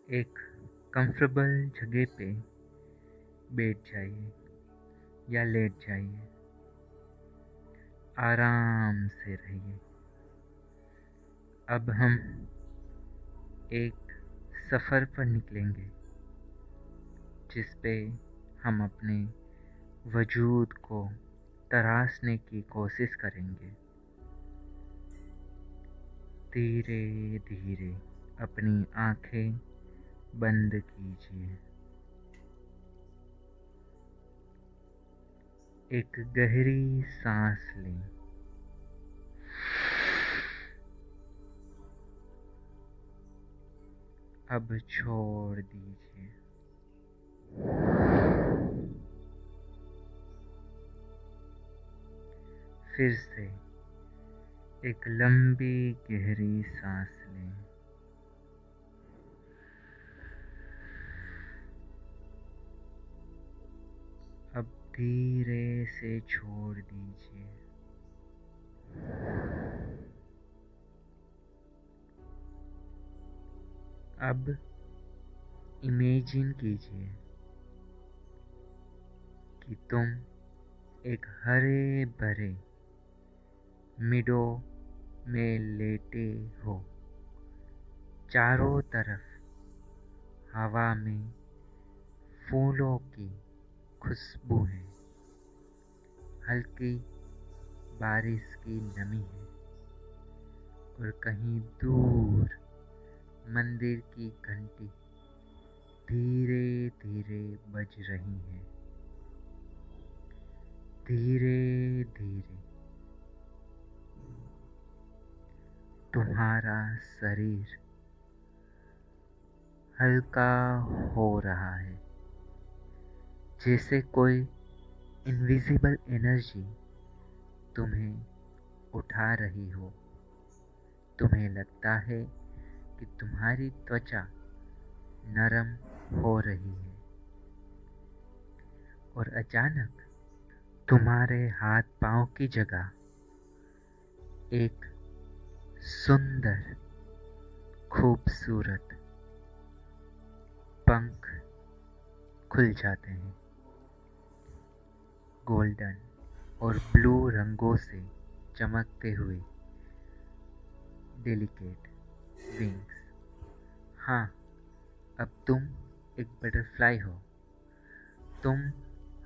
एक कंफर्टेबल जगह पे बैठ जाइए या लेट जाइए। आराम से रहिए। अब हम एक सफ़र पर निकलेंगे जिस पे हम अपने वजूद को तराशने की कोशिश करेंगे। धीरे धीरे अपनी आंखें बंद कीजिए। एक गहरी सांस लें। अब छोड़ दीजिए। फिर से एक लंबी गहरी सांस लें। अब धीरे से छोड़ दीजिए। अब इमेजिन कीजिए कि तुम एक हरे भरे मीडो में लेटे हो। चारों तरफ हवा में फूलों की खुशबू है। हल्की बारिश की नमी है और कहीं दूर मंदिर की घंटी धीरे धीरे बज रही है। धीरे धीरे तुम्हारा शरीर हल्का हो रहा है, जैसे कोई इनविजिबल एनर्जी तुम्हें उठा रही हो। तुम्हें लगता है कि तुम्हारी त्वचा नरम हो रही है और अचानक तुम्हारे हाथ पांव की जगह एक सुंदर खूबसूरत पंख खुल जाते हैं। गोल्डन और ब्लू रंगों से चमकते हुए डेलिकेट विंग्स। हाँ, अब तुम एक बटरफ्लाई हो। तुम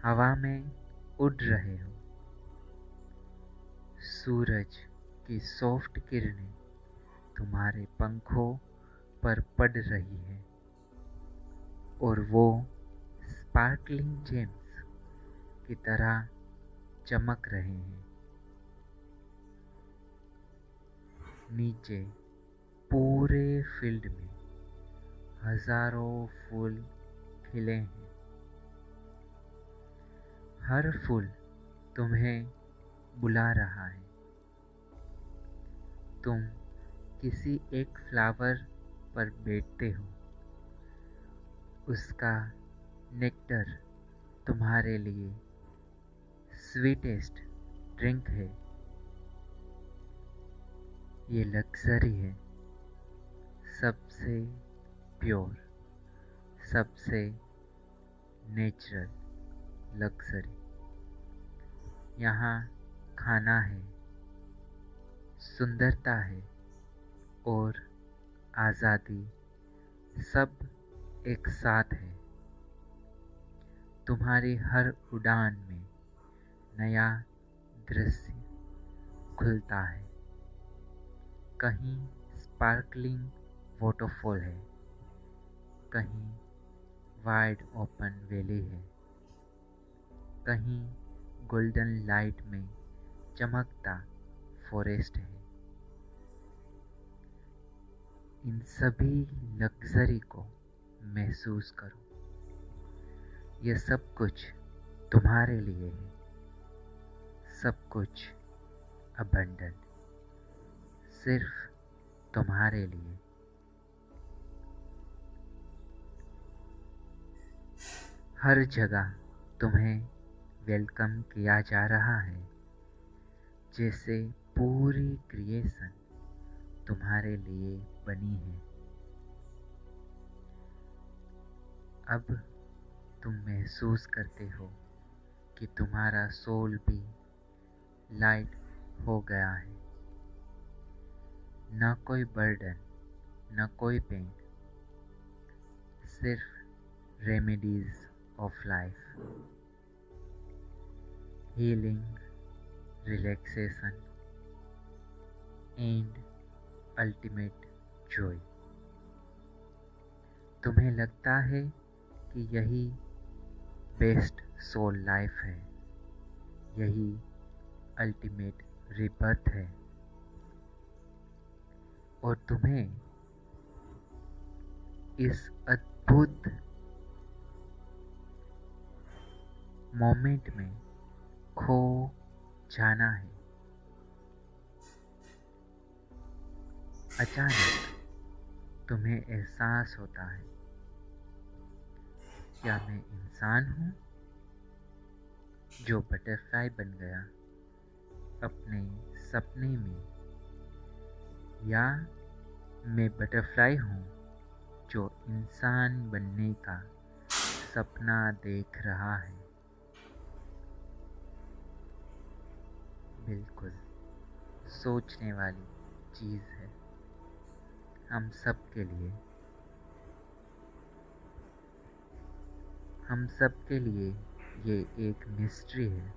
हवा में उड़ रहे हो। सूरज की सॉफ्ट किरणें तुम्हारे पंखों पर पड़ रही है और वो स्पार्कलिंग जेम्स की तरह चमक रहे हैं। नीचे पूरे फील्ड में हजारों फूल खिले हैं। हर फूल तुम्हें बुला रहा है। तुम किसी एक फ्लावर पर बैठते हो। उसका नेक्टर तुम्हारे लिए स्वीटेस्ट ड्रिंक है। ये लग्जरी है, सबसे प्योर, सबसे नेचुरल लग्जरी। यहाँ खाना है, सुंदरता है और आज़ादी, सब एक साथ है। तुम्हारी हर उड़ान में नया दृश्य खुलता है। कहीं स्पार्कलिंग वाटरफॉल है, कहीं वाइड ओपन वैली है, कहीं गोल्डन लाइट में चमकता फॉरेस्ट है। इन सभी लग्जरी को महसूस करो। ये सब कुछ तुम्हारे लिए है। सब कुछ अबंडेंट, सिर्फ तुम्हारे लिए। हर जगह तुम्हें वेलकम किया जा रहा है, जैसे पूरी क्रिएशन तुम्हारे लिए बनी है। अब तुम महसूस करते हो कि तुम्हारा सोल भी लाइट हो गया है। न कोई बर्डन, न कोई पेन, सिर्फ remedies of life, healing, relaxation and ultimate Joy. तुम्हें लगता है कि यही बेस्ट सोल लाइफ है, यही अल्टीमेट रिबर्थ है, और तुम्हें इस अद्भुत मोमेंट में खो जाना है। अचानक तुम्हें एहसास होता है, क्या मैं इंसान हूँ जो बटरफ्लाई बन गया अपने सपने में, या मैं बटरफ्लाई हूँ जो इंसान बनने का सपना देख रहा है। बिल्कुल सोचने वाली चीज़ है हम सब के लिए। हम सब के लिए ये एक मिस्ट्री है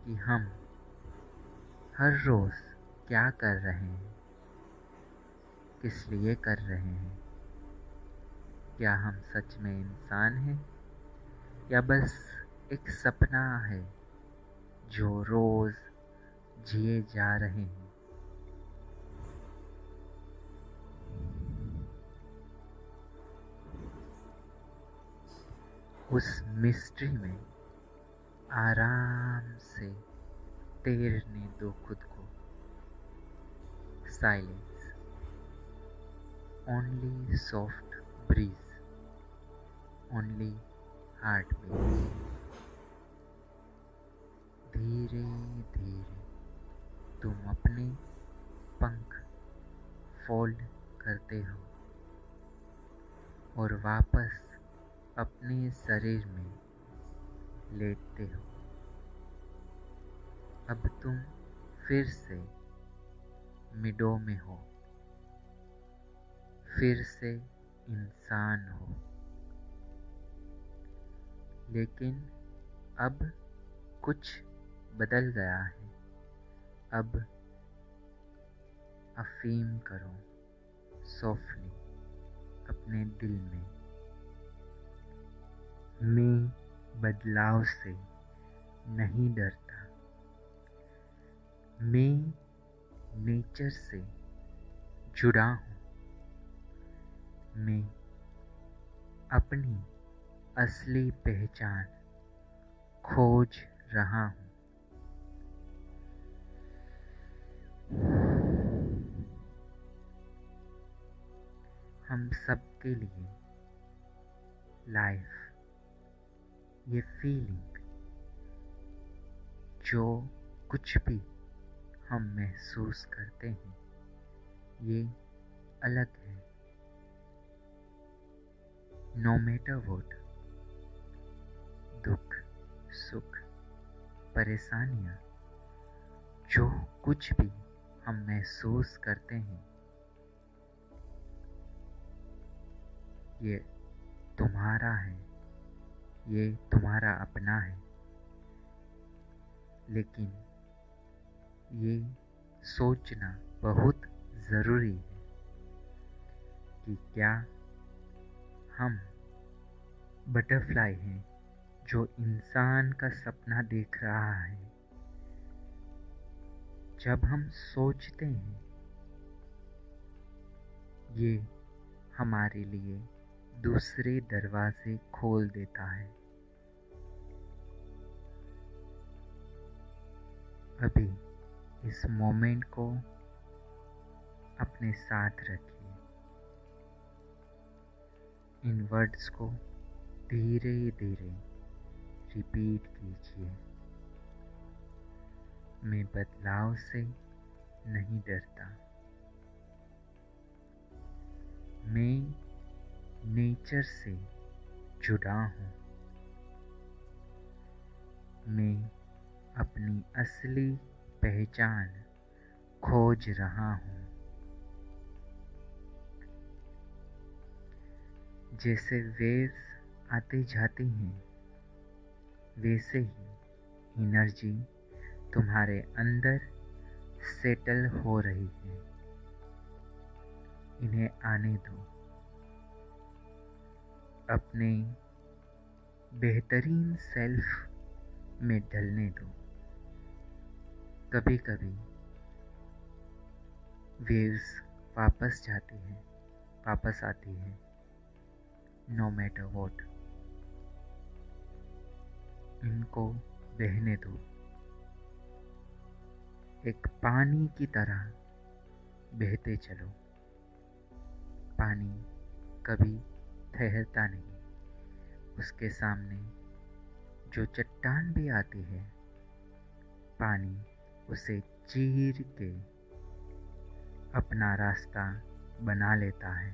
कि हम हर रोज़ क्या कर रहे हैं, किस लिए कर रहे हैं। क्या हम सच में इंसान हैं, या बस एक सपना है जो रोज़ जिए जा रहे हैं। उस मिस्ट्री में आराम से तैरने दो खुद को। Silence, only soft breeze, only heart beat. धीरे धीरे तुम अपने पंख फोल्ड करते हो और वापस अपने शरीर में लेटते हो। अब तुम फिर से मिडो में हो, फिर से इंसान हो, लेकिन अब कुछ बदल गया है। अब अफीम करो सॉफ्टली अपने दिल में, मैं बदलाव से नहीं डरता, मैं नेचर से जुड़ा हूँ, मैं अपनी असली पहचान खोज रहा हूँ। हम सब के लिए लाइफ, ये फीलिंग, जो कुछ भी हम महसूस करते हैं, ये अलग है। नो मैटर व्हाट, दुख, सुख, परेशानियाँ, जो कुछ भी हम महसूस करते हैं, ये तुम्हारा है, ये तुम्हारा अपना है। लेकिन ये सोचना बहुत ज़रूरी है कि क्या हम बटरफ्लाई हैं जो इंसान का सपना देख रहा है। जब हम सोचते हैं, ये हमारे लिए दूसरे दरवाजे खोल देता है। अभी इस मोमेंट को अपने साथ रखिए। इन वर्ड्स को धीरे धीरे रिपीट कीजिए। मैं बदलाव से नहीं डरता, मैं नेचर नेचर से जुड़ा हूँ। मैं अपनी असली पहचान खोज रहा हूँ। जैसे वेव्स आती जाती हैं, वैसे ही एनर्जी तुम्हारे अंदर सेटल हो रही है। इन्हें आने दो। अपने बेहतरीन सेल्फ में ढलने दो। कभी कभी वेव्स वापस जाती हैं, वापस आती है। नो मैटर वॉट, इनको बहने दो। एक पानी की तरह बहते चलो। पानी कभी ठहरता नहीं। उसके सामने जो चट्टान भी आती है, पानी उसे चीर के अपना रास्ता बना लेता है।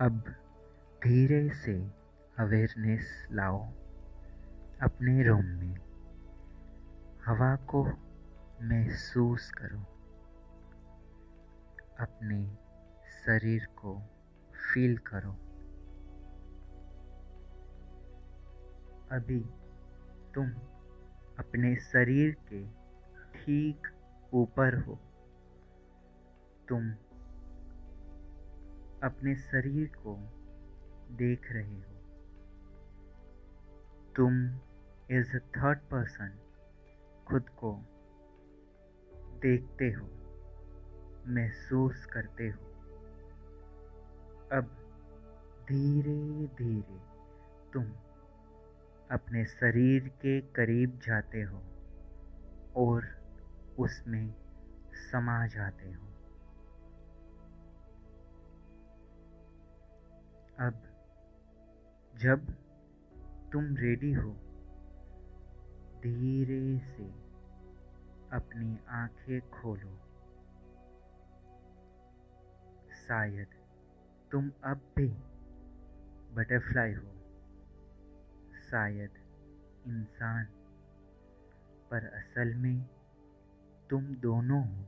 अब धीरे से अवेयरनेस लाओ अपने रूम में। हवा को महसूस करो। अपने शरीर को फील करो। अभी तुम अपने शरीर के ठीक ऊपर हो। तुम अपने शरीर को देख रहे हो। तुम एज अ थर्ड पर्सन खुद को देखते हो, महसूस करते हो। अब धीरे धीरे तुम अपने शरीर के करीब जाते हो और उसमें समा जाते हो। अब जब तुम रेडी हो, धीरे से अपनी आंखें खोलो। शायद तुम अब भी बटरफ्लाई हो, शायद इंसान, पर असल में तुम दोनों हो।